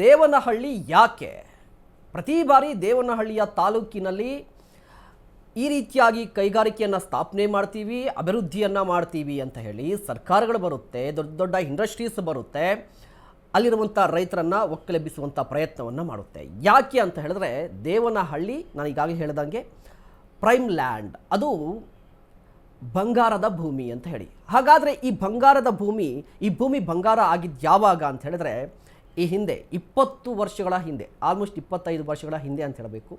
ದೇವನಹಳ್ಳಿ ಯಾಕೆ ಪ್ರತಿ ಬಾರಿ ದೇವನಹಳ್ಳಿಯ ತಾಲೂಕಿನಲ್ಲಿ ಈ ರೀತಿಯಾಗಿ ಕೈಗಾರಿಕೆಯನ್ನು ಸ್ಥಾಪನೆ ಮಾಡ್ತೀವಿ, ಅಭಿವೃದ್ಧಿಯನ್ನು ಮಾಡ್ತೀವಿ ಅಂತ ಹೇಳಿ ಸರ್ಕಾರಗಳು ಬರುತ್ತೆ, ದೊಡ್ಡ ದೊಡ್ಡ ಇಂಡಸ್ಟ್ರೀಸ್ ಬರುತ್ತೆ, ಅಲ್ಲಿರುವಂಥ ರೈತರನ್ನು ಒಕ್ಕಲೆಬ್ಬಿಸುವಂಥ ಪ್ರಯತ್ನವನ್ನು ಮಾಡುತ್ತೆ. ಯಾಕೆ ಅಂತ ಹೇಳಿದ್ರೆ ದೇವನಹಳ್ಳಿ ನಾನು ಈಗಾಗಲೇ ಹೇಳಿದಂಗೆ ಪ್ರೈಮ್ ಲ್ಯಾಂಡ್, ಅದು ಬಂಗಾರದ ಭೂಮಿ ಅಂತ ಹೇಳಿ. ಹಾಗಾದರೆ ಈ ಬಂಗಾರದ ಭೂಮಿ, ಈ ಭೂಮಿ ಬಂಗಾರ ಆಗಿದ್ದು ಯಾವಾಗ ಅಂತ ಹೇಳಿದ್ರೆ ಈ ಹಿಂದೆ 20 ವರ್ಷಗಳ ಹಿಂದೆ, ಆಲ್ಮೋಸ್ಟ್ 25 ವರ್ಷಗಳ ಹಿಂದೆ ಅಂತ ಹೇಳಬೇಕು,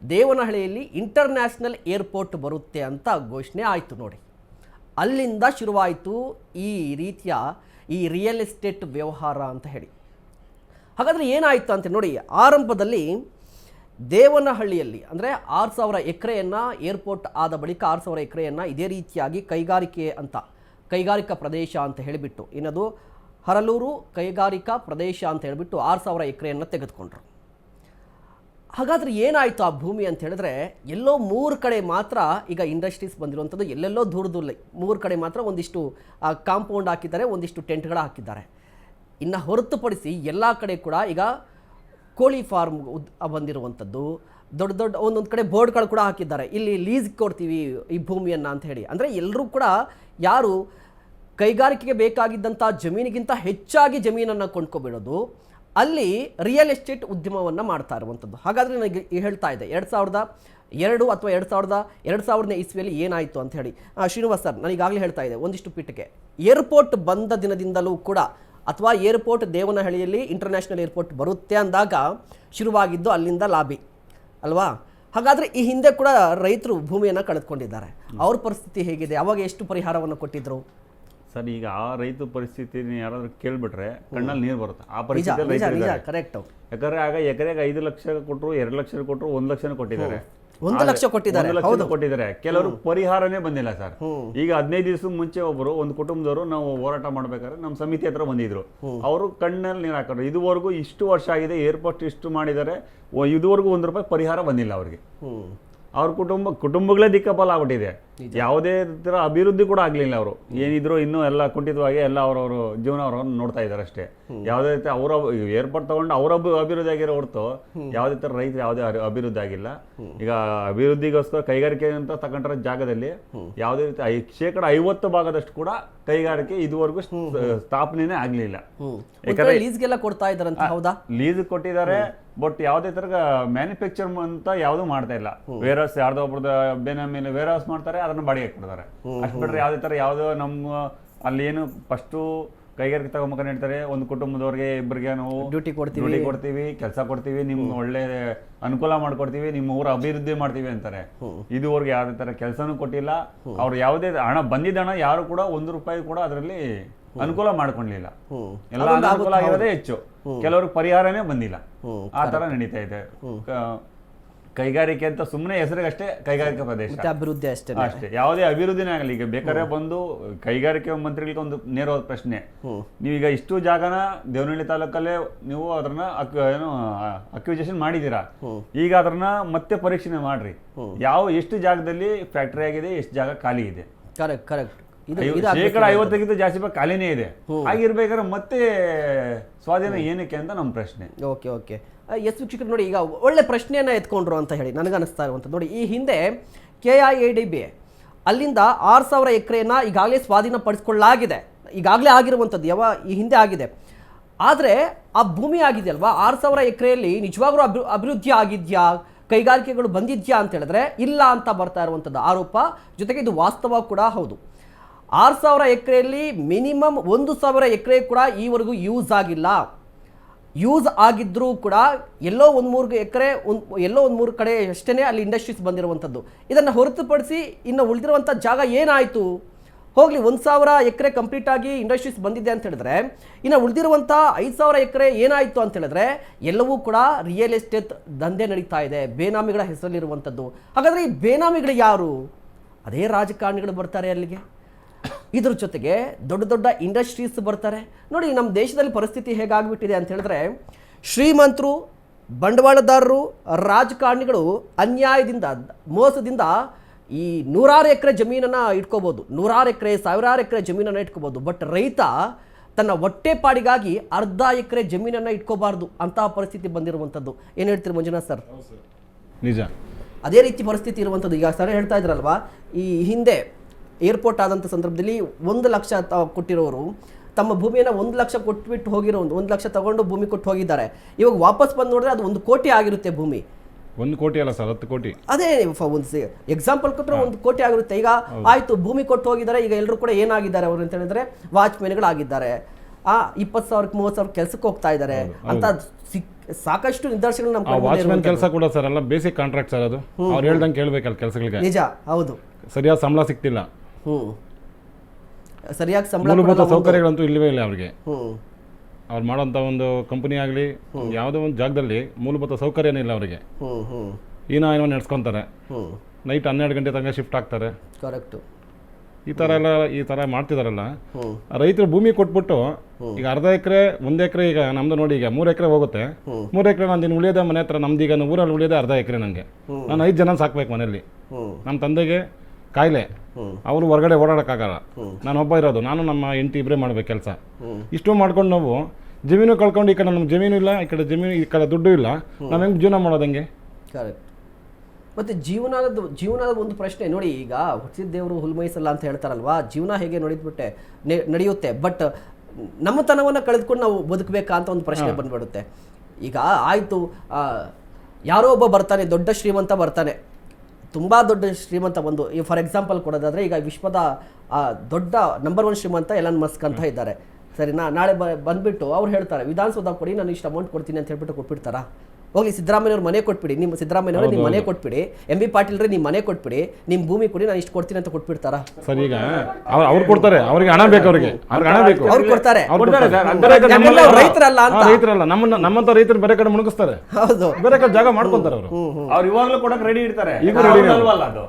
ದೇವನಹಳ್ಳಿಯಲ್ಲಿ ಇಂಟರ್ನ್ಯಾಷನಲ್ ಏರ್ಪೋರ್ಟ್ ಬರುತ್ತೆ ಅಂತ ಘೋಷಣೆ ಆಯಿತು. ನೋಡಿ, ಅಲ್ಲಿಂದ ಶುರುವಾಯಿತು ಈ ರೀತಿಯ ಈ ರಿಯಲ್ ಎಸ್ಟೇಟ್ ವ್ಯವಹಾರ ಅಂತ ಹೇಳಿ. ಹಾಗಾದರೆ ಏನಾಯಿತು ಅಂತ ನೋಡಿ, ಆರಂಭದಲ್ಲಿ ದೇವನಹಳ್ಳಿಯಲ್ಲಿ ಅಂದರೆ 6000 ಎಕರೆಯನ್ನು ಏರ್ಪೋರ್ಟ್ ಆದ ಬಳಿಕ 6000 ಎಕರೆಯನ್ನು ಇದೇ ರೀತಿಯಾಗಿ ಕೈಗಾರಿಕಾ ಪ್ರದೇಶ ಅಂತ ಹೇಳಿಬಿಟ್ಟು, ಇನ್ನದು ಹರಲೂರು ಕೈಗಾರಿಕಾ ಪ್ರದೇಶ ಅಂತ ಹೇಳಿಬಿಟ್ಟು 6000 ಎಕರೆಯನ್ನು ತೆಗೆದುಕೊಂಡ್ರು. ಹಾಗಾದರೆ ಏನಾಯಿತು ಆ ಭೂಮಿ ಅಂತ ಹೇಳಿದ್ರೆ, ಎಲ್ಲೋ 3 ಕಡೆ ಮಾತ್ರ ಈಗ ಇಂಡಸ್ಟ್ರೀಸ್ ಬಂದಿರುವಂಥದ್ದು, ಎಲ್ಲೆಲ್ಲೋ ದೂರದಲ್ಲಿ 3 ಕಡೆ ಮಾತ್ರ ಒಂದಿಷ್ಟು ಕಾಂಪೌಂಡ್ ಹಾಕಿದ್ದಾರೆ, ಒಂದಿಷ್ಟು ಟೆಂಟ್ಗಳು ಹಾಕಿದ್ದಾರೆ. ಇನ್ನು ಹೊರತುಪಡಿಸಿ ಎಲ್ಲ ಕಡೆ ಕೂಡ ಈಗ ಕೋಳಿ ಫಾರ್ಮ್ ಬಂದಿರುವಂಥದ್ದು, ದೊಡ್ಡ ದೊಡ್ಡ ಒಂದೊಂದು ಕಡೆ ಬೋರ್ಡ್ಗಳು ಕೂಡ ಹಾಕಿದ್ದಾರೆ, ಇಲ್ಲಿ ಲೀಸ್ ಕೊಡ್ತೀವಿ ಈ ಭೂಮಿಯನ್ನು ಅಂತ ಹೇಳಿ. ಅಂದರೆ ಎಲ್ಲರೂ ಕೂಡ ಯಾರು ಕೈಗಾರಿಕೆಗೆ ಬೇಕಾಗಿದ್ದಂಥ ಜಮೀನಿಗಿಂತ ಹೆಚ್ಚಾಗಿ ಜಮೀನನ್ನು ಕೊಂಡ್ಕೊಬಿಡೋದು, ಅಲ್ಲಿ ರಿಯಲ್ ಎಸ್ಟೇಟ್ ಉದ್ಯಮವನ್ನು ಮಾಡ್ತಾ ಇರುವಂಥದ್ದು. ಹಾಗಾದರೆ ನನಗೆ ಹೇಳ್ತಾ ಇದೆ 2002 ಅಥವಾ 2000ನೇ ಇಸ್ವಿಯಲ್ಲಿ ಏನಾಯಿತು ಅಂತ ಹೇಳಿ. ಶ್ರೀನಿವಾಸ್ ಸರ್, ನಾನು ಈಗಾಗಲೇ ಹೇಳ್ತಾ ಇದ್ದೆ ಒಂದಿಷ್ಟು ಪೀಠಕ್ಕೆ, ಏರ್ಪೋರ್ಟ್ ಬಂದ ದಿನದಿಂದಲೂ ಕೂಡ ಅಥವಾ ಏರ್ಪೋರ್ಟ್ ದೇವನಹಳ್ಳಿಯಲ್ಲಿ ಇಂಟರ್ನ್ಯಾಷನಲ್ ಏರ್ಪೋರ್ಟ್ ಬರುತ್ತೆ ಅಂದಾಗ ಶುರುವಾಗಿದ್ದು ಅಲ್ಲಿಂದ ಲಾಬಿ ಅಲ್ವಾ? ಹಾಗಾದರೆ ಈ ಹಿಂದೆ ಕೂಡ ರೈತರು ಭೂಮಿಯನ್ನು ಕಳೆದುಕೊಂಡಿದ್ದಾರೆ. ಅವ್ರ ಪರಿಸ್ಥಿತಿ ಹೇಗಿದೆ? ಅವಾಗ ಎಷ್ಟು ಪರಿಹಾರವನ್ನು ಕೊಟ್ಟಿದ್ರು ಸರ್? ಈಗ ಆ ರೈತ ಪರಿಸ್ಥಿತಿ ಯಾರಾದ್ರೂ ಕೇಳ್ಬಿಟ್ರೆ ಕಣ್ಣಲ್ಲಿ ನೀರು ಬರುತ್ತೆ. ಆ ಪರಿಸ್ಥಿತಿ ಕರೆಕ್ಟ್. ಯಾಕಂದ್ರೆ ಆಗ ಎಕರೆಗೆ 5 ಲಕ್ಷ ಕೊಟ್ಟರು, 2 ಲಕ್ಷ ಕೊಟ್ಟರು, 1 ಲಕ್ಷ ಕೊಟ್ಟಿದ್ದಾರೆ, 1 ಲಕ್ಷ ಕೊಟ್ಟಿದ್ದಾರೆ. ಕೆಲವರು ಪರಿಹಾರನೇ ಬಂದಿಲ್ಲ ಸರ್. ಈಗ 15 ದಿವಸ ಮುಂಚೆ ಒಬ್ಬರು ಒಂದು ಕುಟುಂಬದವರು ನಾವು ಹೋರಾಟ ಮಾಡ್ಬೇಕಾದ್ರೆ ನಮ್ಮ ಸಮಿತಿ ಹತ್ರ ಬಂದಿದ್ರು. ಅವರು ಕಣ್ಣಲ್ಲಿ ನೀರು ಹಾಕೋರು. ಇದುವರೆಗೂ ಇಷ್ಟು ವರ್ಷ ಆಗಿದೆ, ಏರ್ಪೋರ್ಟ್ ಇಷ್ಟು ಮಾಡಿದ್ದಾರೆ, ಇದುವರೆಗೂ 1 ರೂಪಾಯಿ ಪರಿಹಾರ ಬಂದಿಲ್ಲ ಅವ್ರಿಗೆ. ಅವ್ರ ಕುಟುಂಬಗಳೇ ದಿಕ್ಕಪಾಲ ಆಗ್ಬಿಟ್ಟಿದೆ. ಯಾವುದೇ ತರ ಅಭಿವೃದ್ಧಿ ಕೂಡ ಆಗ್ಲಿಲ್ಲ. ಅವರು ಏನಿದ್ರು ಇನ್ನೂ ಎಲ್ಲ ಕುಂಠಿತವಾಗಿ ಎಲ್ಲ ಅವರವರು ಜೀವನ ಅವ್ರವ್ರನ್ನ ನೋಡ್ತಾ ಇದ್ದಾರೆ ಅಷ್ಟೇ. ಯಾವುದೇ ರೀತಿ ಅವರ ಏರ್ಪೋರ್ಟ್ ತಗೊಂಡು ಅವರ ಅಭಿವೃದ್ಧಿ ಆಗಿರೋ ಹೊರತು ಯಾವುದೇ ತರ ರೈತರು ಯಾವುದೇ ಅಭಿವೃದ್ಧಿ ಆಗಿಲ್ಲ. ಈಗ ಅಭಿವೃದ್ಧಿಗೋಸ್ಕರ ಕೈಗಾರಿಕೆ ಅಂತ ತಗೊಂಡಿರೋ ಜಾಗದಲ್ಲಿ ಯಾವುದೇ ರೀತಿ 50% ಕೂಡ ಕೈಗಾರಿಕೆ ಇದುವರೆಗೂ ಸ್ಥಾಪನೆನೇ ಆಗ್ಲಿಲ್ಲ. ಯಾಕಂದ್ರೆ ಲೀಸ್ಗೆಲ್ಲ ಕೊಡ್ತಾ ಇದ್ದಾರಂತ. ಹೌದಾ? ಲೀಸ್ ಕೊಟ್ಟಿದ್ದಾರೆ, ಬಟ್ ಯಾವುದೇ ತರ ಮ್ಯಾನುಫ್ಯಾಕ್ಚರ್ ಅಂತ ಯಾವ್ದು ಮಾಡ್ತಾ ಇಲ್ಲ. ವೇರ್ ಹೌಸ್ ಯಾರ್ದೋ ಒಬ್ರದ ಬೇನಾಮಿಯಲ್ಲಿ ವೇರ್ ಹೌಸ್ ಮಾಡ್ತಾರೆ, ಅದನ್ನ ಬಾಡಿಗೆ ಕೊಡ್ತಾರೆ ಅಷ್ಟು ಬಿಟ್ರೆ ಯಾವುದೇ ತರ ಯಾವುದೋ ನಮ್ಮ ಅಲ್ಲಿ ಏನು ಫಸ್ಟ್ ಕೈಗಾರಿಕೆ ತಗೊಂಬಕ ಹೇಳ್ತಾರೆ, ಒಂದು ಕುಟುಂಬದವ್ರಿಗೆ ಇಬ್ಬರಿಗೆ ನಾವು ಡ್ಯೂಟಿ ಕೊಡ್ತೀವಿ, ಕೆಲಸ ಕೊಡ್ತೀವಿ, ನಿಮ್ಗೆ ಒಳ್ಳೆ ಅನುಕೂಲ ಮಾಡ್ಕೊಡ್ತೀವಿ, ನಿಮ್ಮ ಊರ ಅಭಿವೃದ್ಧಿ ಮಾಡ್ತೀವಿ ಅಂತಾರೆ. ಇದುವರೆಗೆ ಯಾವುದೇ ತರ ಕೆಲಸನೂ ಕೊಟ್ಟಿಲ್ಲ. ಅವ್ರು ಯಾವುದೇ ಹಣ ಬಂದಿದ್ದ ಹಣ ಯಾರು ಕೂಡ 1 ರೂಪಾಯಿ ಕೂಡ ಅದರಲ್ಲಿ ಅನುಕೂಲ ಮಾಡ್ಕೊಂಡಿಲ್ಲ. ಎಲ್ಲ ಅನುಕೂಲ ಆಗಿರೋದೇ ಹೆಚ್ಚು, ಕೆಲವ್ರಿಗೆ ಪರಿಹಾರನೇ ಬಂದಿಲ್ಲ. ಆ ತರ ನಡೀತಾ ಇದೆ. ಕೈಗಾರಿಕೆ ಅಂತ ಸುಮ್ಮನೆ ಹೆಸರಿಗಷ್ಟೇ ಕೈಗಾರಿಕಾ ಪ್ರದೇಶ, ಅಭಿವೃದ್ಧಿ ಅಷ್ಟೇ, ಯಾವುದೇ ಅಭಿವೃದ್ಧಿನೇ ಆಗಲಿ. ಈಗ ಬೇಕಾದ್ರೆ ಬಂದು ಕೈಗಾರಿಕೆ ಮಂತ್ರಿಗಳಿಗೆ ಒಂದು ನೇರವಾದ ಪ್ರಶ್ನೆ, ನೀವೀಗ ಇಷ್ಟು ಜಾಗನ ದೇವನಹಳ್ಳಿ ತಾಲೂಕಲ್ಲೇ ನೀವು ಅದನ್ನ ಅಕ್ವಿಜೇಷನ್ ಮಾಡಿದೀರಾ, ಈಗ ಅದನ್ನ ಮತ್ತೆ ಪರೀಕ್ಷೆ ಮಾಡ್ರಿ, ಎಷ್ಟು ಜಾಗದಲ್ಲಿ ಫ್ಯಾಕ್ಟರಿ ಆಗಿದೆ, ಎಷ್ಟು ಜಾಗ ಖಾಲಿ ಇದೆ. ಕರೆಕ್ಟ್. 50% ಜಾಸ್ತಿ ಖಾಲಿನೇ ಇದೆ. ಆಗಿರ್ಬೇಕಾದ್ರೆ ಮತ್ತೆ ಸ್ವಾಧೀನ ಏನಕ್ಕೆ ಅಂತ ನಮ್ಮ ಪ್ರಶ್ನೆ. ಓಕೆ. ಎಸ್ ವೀಕ್ಷಕರು ನೋಡಿ, ಈಗ ಒಳ್ಳೆ ಪ್ರಶ್ನೆಯನ್ನು ಎತ್ಕೊಂಡ್ರು ಅಂತ ಹೇಳಿ ನನಗನ್ನಿಸ್ತಾ ಇರುವಂಥದ್ದು. ನೋಡಿ, ಈ ಹಿಂದೆ KIADB ಅಲ್ಲಿಂದ 6000 ಎಕರೆಯನ್ನು ಈಗಾಗಲೇ ಸ್ವಾಧೀನಪಡಿಸ್ಕೊಳ್ಳಲಾಗಿದೆ, ಈಗಾಗಲೇ ಆಗಿರುವಂಥದ್ದು ಈ ಹಿಂದೆ ಆಗಿದೆ. ಆದರೆ ಆ ಭೂಮಿ ಆಗಿದೆಯಲ್ವಾ, 6000 ಎಕರೆಯಲ್ಲಿ ನಿಜವಾಗ್ಲೂ ಅಭಿವೃದ್ಧಿ ಆಗಿದೆಯಾ, ಕೈಗಾರಿಕೆಗಳು ಬಂದಿದ್ಯಾ ಅಂತ ಹೇಳಿದ್ರೆ ಇಲ್ಲ ಅಂತ ಬರ್ತಾ ಇರುವಂಥದ್ದು ಆರೋಪ. ಜೊತೆಗೆ ಇದು ವಾಸ್ತವ ಕೂಡ ಹೌದು. 6000 ಎಕರೆಯಲ್ಲಿ ಮಿನಿಮಮ್ 1000 ಎಕರೆ ಕೂಡ ಈವರೆಗೂ ಯೂಸ್ ಆಗಿಲ್ಲ. ಯೂಸ್ ಆಗಿದ್ರೂ ಕೂಡ ಎಲ್ಲೋ 1-3 ಎಕರೆ, ಎಲ್ಲೋ 1-3 ಕಡೆ ಅಷ್ಟೇ ಅಲ್ಲಿ ಇಂಡಸ್ಟ್ರೀಸ್ ಬಂದಿರುವಂಥದ್ದು. ಇದನ್ನು ಹೊರತುಪಡಿಸಿ ಇನ್ನು ಉಳಿದಿರುವಂಥ ಜಾಗ ಏನಾಯಿತು? ಹೋಗಲಿ, 1000 ಎಕರೆ ಕಂಪ್ಲೀಟ್ ಆಗಿ ಇಂಡಸ್ಟ್ರೀಸ್ ಬಂದಿದೆ ಅಂತ ಹೇಳಿದ್ರೆ, ಇನ್ನು ಉಳಿದಿರುವಂಥ 5000 ಎಕರೆ ಏನಾಯಿತು ಅಂತ ಹೇಳಿದ್ರೆ ಎಲ್ಲವೂ ಕೂಡ ರಿಯಲ್ ಎಸ್ಟೇಟ್ ದಂಧೆ ನಡೀತಾ ಇದೆ, ಬೇನಾಮಿಗಳ ಹೆಸರಲ್ಲಿರುವಂಥದ್ದು. ಹಾಗಾದರೆ ಈ ಬೇನಾಮಿಗಳು ಯಾರು? ಅದೇ ರಾಜಕಾರಣಿಗಳು ಬರ್ತಾರೆ ಅಲ್ಲಿಗೆ. ಇದ್ರ ಜೊತೆಗೆ ದೊಡ್ಡ ದೊಡ್ಡ ಇಂಡಸ್ಟ್ರೀಸ್ ಬರ್ತಾರೆ. ನೋಡಿ, ನಮ್ಮ ದೇಶದಲ್ಲಿ ಪರಿಸ್ಥಿತಿ ಹೇಗಾಗ್ಬಿಟ್ಟಿದೆ ಅಂತ ಹೇಳಿದ್ರೆ, ಶ್ರೀಮಂತರು, ಬಂಡವಾಳದಾರರು, ರಾಜಕಾರಣಿಗಳು ಅನ್ಯಾಯದಿಂದ, ಮೋಸದಿಂದ ಈ 100 ಎಕರೆ ಜಮೀನನ್ನು ಇಟ್ಕೋಬೋದು, 100 ಎಕರೆ, 1000 ಎಕರೆ ಜಮೀನನ್ನು ಇಟ್ಕೋಬೋದು. ಬಟ್ ರೈತ ತನ್ನ ಹೊಟ್ಟೆಪಾಡಿಗಾಗಿ ಅರ್ಧ ಎಕರೆ ಜಮೀನನ್ನು ಇಟ್ಕೋಬಾರ್ದು ಅಂತಹ ಪರಿಸ್ಥಿತಿ ಬಂದಿರುವಂಥದ್ದು. ಏನು ಹೇಳ್ತೀರಿ ಮಂಜುನಾಥ್ ಸರ್? ನಿಜ, ಅದೇ ರೀತಿ ಪರಿಸ್ಥಿತಿ ಇರುವಂಥದ್ದು. ಈಗ ಸರ್ ಹೇಳ್ತಾ ಇದ್ರಲ್ವಾ, ಈ ಹಿಂದೆ ಏರ್ಪೋರ್ಟ್ ಆದಂಥ ಸಂದರ್ಭದಲ್ಲಿ 1 ಲಕ್ಷ ಕೊಟ್ಟಿರೋರು ತಮ್ಮ ಭೂಮಿಯನ್ನು 1 ಲಕ್ಷ ಕೊಟ್ಬಿಟ್ಟು ಹೋಗಿರೋ 1 ಲಕ್ಷ ತಗೊಂಡು ಭೂಮಿ ಕೊಟ್ಟು ಹೋಗಿದ್ದಾರೆ. ಇವಾಗ ವಾಪಸ್ ಬಂದು ನೋಡಿದ್ರೆ ಅದು 1 ಕೋಟಿ ಆಗಿರುತ್ತೆ ಭೂಮಿ. 1 ಕೋಟಿ ಅಲ್ಲ ಸರ್, 10 ಕೋಟಿ. ಅದೇ ಒಂದು ಎಕ್ಸಾಂಪಲ್ ಕೊಟ್ಟರೆ 1 ಕೋಟಿ ಆಗಿರುತ್ತೆ. ಈಗ ಆಯ್ತು ಭೂಮಿ ಕೊಟ್ಟು ಹೋಗಿದ್ದಾರೆ, ಈಗ ಎಲ್ಲರೂ ಕೂಡ ಏನಾಗಿದ್ದಾರೆ ಅವರು ಅಂತ ಹೇಳಿದ್ರೆ ವಾಚ್ಮೆನ್ಗಳಾಗಿದ್ದಾರೆ, 20,000 30,000 ಕೆಲಸಕ್ಕೆ ಹೋಗ್ತಾ ಇದ್ದಾರೆ ಅಂತ ಸಾಕಷ್ಟು ನಿದರ್ಶನಗಳು ನಮ್ಮ ವಾಚ್ಮನ್ ಕೆಲಸ ಕೂಡ ಸರ್ ಎಲ್ಲ ಬೇಸಿಕ್ ಕಾಂಟ್ರಾಕ್ಟ್ ಸರ್. ಅದು ಅವ್ರು ಹೇಳ್ದಂಗೆ ಕೇಳಬೇಕಲ್ಲ ಕೆಲಸಗಳಿಗೆ. ನಿಜ, ಹೌದು. ಸರಿಯಾದ ಸಂಬಳ ಸಿಗ್ತಿಲ್ಲ, ಸರಿಯಾಗಿ ಸಂಬಳ, ಮೂಲಭೂತ ಸೌಕರ್ಯಗಳಂತೂ ಇಲ್ಲವೇ ಇಲ್ಲ ಅವ್ರಿಗೆ. ಅವ್ರು ಮಾಡೋಂಥ ಒಂದು ಕಂಪನಿ ಆಗಲಿ ಯಾವುದೋ ಒಂದು ಜಾಗದಲ್ಲಿ ಮೂಲಭೂತ ಸೌಕರ್ಯನೇ ಇಲ್ಲ ಅವರಿಗೆ. ಏನೋ ನಡೆಸ್ಕೊತಾರೆ, ನೈಟ್ 12 ಗಂಟೆ ತನಕ ಶಿಫ್ಟ್ ಆಗ್ತಾರೆ. ಕರೆಕ್ಟ್. ಈ ಥರ ಮಾಡ್ತಿದಾರಲ್ಲ. ರೈತರು ಭೂಮಿ ಕೊಟ್ಬಿಟ್ಟು ಈಗ ಅರ್ಧ ಎಕರೆ 1 ಎಕರೆ, ಈಗ ನಮ್ದು ನೋಡಿ ಈಗ 3 ಎಕರೆ ಹೋಗುತ್ತೆ. 3 ಎಕರೆ ನಾನು ಉಳಿಯೋದೇ ಮನೆ ಹತ್ರ, ನಮ್ದು ಈಗ ಊರಲ್ಲಿ ಉಳಿಯೋದೇ ಅರ್ಧ ಎಕರೆ. ನನಗೆ ನಾನು 5 ಜನ ಸಾಕ್ಬೇಕು ಮನೆಯಲ್ಲಿ. ನಮ್ಮ ತಂದೆಗೆ ಕಾಯಿಲೆ, ಅವರು ಹೊರಗಡೆ ಓಡಾಡೋಕ್ಕಾಗಲ್ಲ, ನಾನು ಒಬ್ಬ ಇರೋದು, ನಾನು ನಮ್ಮ ಹೆಂಡತಿ ಇಬ್ಬರೇ ಮಾಡ್ಬೇಕು ಕೆಲಸ. ಇಷ್ಟು ಮಾಡ್ಕೊಂಡು ನಾವು ಜಮೀನು ಕಳ್ಕೊಂಡು, ಈ ಕಡೆ ನಮ್ಗೆ ಜಮೀನು ಇಲ್ಲ, ಈ ಕಡೆ ದುಡ್ಡು ಇಲ್ಲ, ನಾವು ಹೆಂಗೆ ಜೀವನ ಮಾಡೋದಂಗೆ? ಕರೆಕ್ಟ್. ಮತ್ತು ಜೀವನದ ಒಂದು ಪ್ರಶ್ನೆ ನೋಡಿ, ಈಗ ಹುಟ್ಟಿದ ದೇವರು ಹುಲ್ಮೈಸಲ್ಲ ಅಂತ ಹೇಳ್ತಾರಲ್ವಾ, ಜೀವನ ಹೇಗೆ ನಡೆಯುತ್ತೆ, ಬಟ್ ನಮ್ಮತನವನ್ನು ಕಳೆದುಕೊಂಡು ನಾವು ಬದುಕಬೇಕಾ ಅಂತ ಒಂದು ಪ್ರಶ್ನೆ ಬಂದ್ಬಿಡುತ್ತೆ. ಈಗ ಆಯಿತು, ಯಾರೋ ಒಬ್ಬ ಬರ್ತಾನೆ, ದೊಡ್ಡ ಶ್ರೀಮಂತ ಬರ್ತಾನೆ, ತುಂಬ ದೊಡ್ಡ ಶ್ರೀಮಂತ ಬಂದು, ಈ ಫಾರ್ ಎಕ್ಸಾಂಪಲ್ ಕೊಡೋದಾದರೆ ಈಗ ವಿಶ್ವದ ದೊಡ್ಡ ನಂಬರ್ 1 ಶ್ರೀಮಂತ ಎಲನ್ ಮಸ್ಕ್ ಅಂತ ಇದ್ದಾರೆ. ಸರಿನಾ? ನಾಳೆ ಬಂದುಬಿಟ್ಟು ಅವ್ರು ಹೇಳ್ತಾರೆ ವಿಧಾನಸೌಧ ಕೊಡಿ, ನಾನು ಇಷ್ಟು ಅಮೌಂಟ್ ಕೊಡ್ತೀನಿ ಅಂತ ಹೇಳ್ಬಿಟ್ಟು ಕೊಟ್ಬಿಡ್ತಾರಾ? ಹೋಗಿ ಸಿದ್ದರಾಮಯ್ಯವ್ರ ಮನೆ ಕೊಟ್ಬಿಡಿ, ನಿಮ್ಮ ಸಿದ್ದರಾಮಯ್ಯವ್ರೆ ನಿಮ್ಮ ಮನೆ ಕೊಟ್ಬಿಡಿ, MB ಪಾಟೀಲ್ರೆ ನಿಮ್ಮ ಮನೆ ಕೊಟ್ಬಿಡಿ, ನಿಮ್ಮ ಭೂಮಿ ಕೊಡಿ, ನಾನು ಇಷ್ಟು ಕೊಡ್ತೀನಿ ಅಂತ ಕೊಟ್ಬಿಡ್ತಾರಾ? ಸರ್ ಈಗ ಅವ್ರು ಕೊಡ್ತಾರೆ, ಅವ್ರಿಗೆ ಹಣ ಬೇಕು, ಅವ್ರಿಗೆ ಹಣ ಬೇಕು, ಅವ್ರು ಕೊಡ್ತಾರೆ. ರೈತರಲ್ಲ, ನಮ್ಮಂತ ರೈತರು ಬೇರೆ ಕಡೆ ಮುಳುಗಿಸ್ತಾರೆ. ಹೌದು, ಬೇರೆ ಕಡೆ ಜಾಗ ಮಾಡ್ಕೊಂತಾರೆ ಅವರು. ಅವ್ರು ಇವಾಗಲೂ ಕೊಡಕ್ಕೆ ರೆಡಿ ಇರ್ತಾರೆ. ಈಗ ರೆಡಿ ಅಲ್ವಲ್ಲ ಅದು.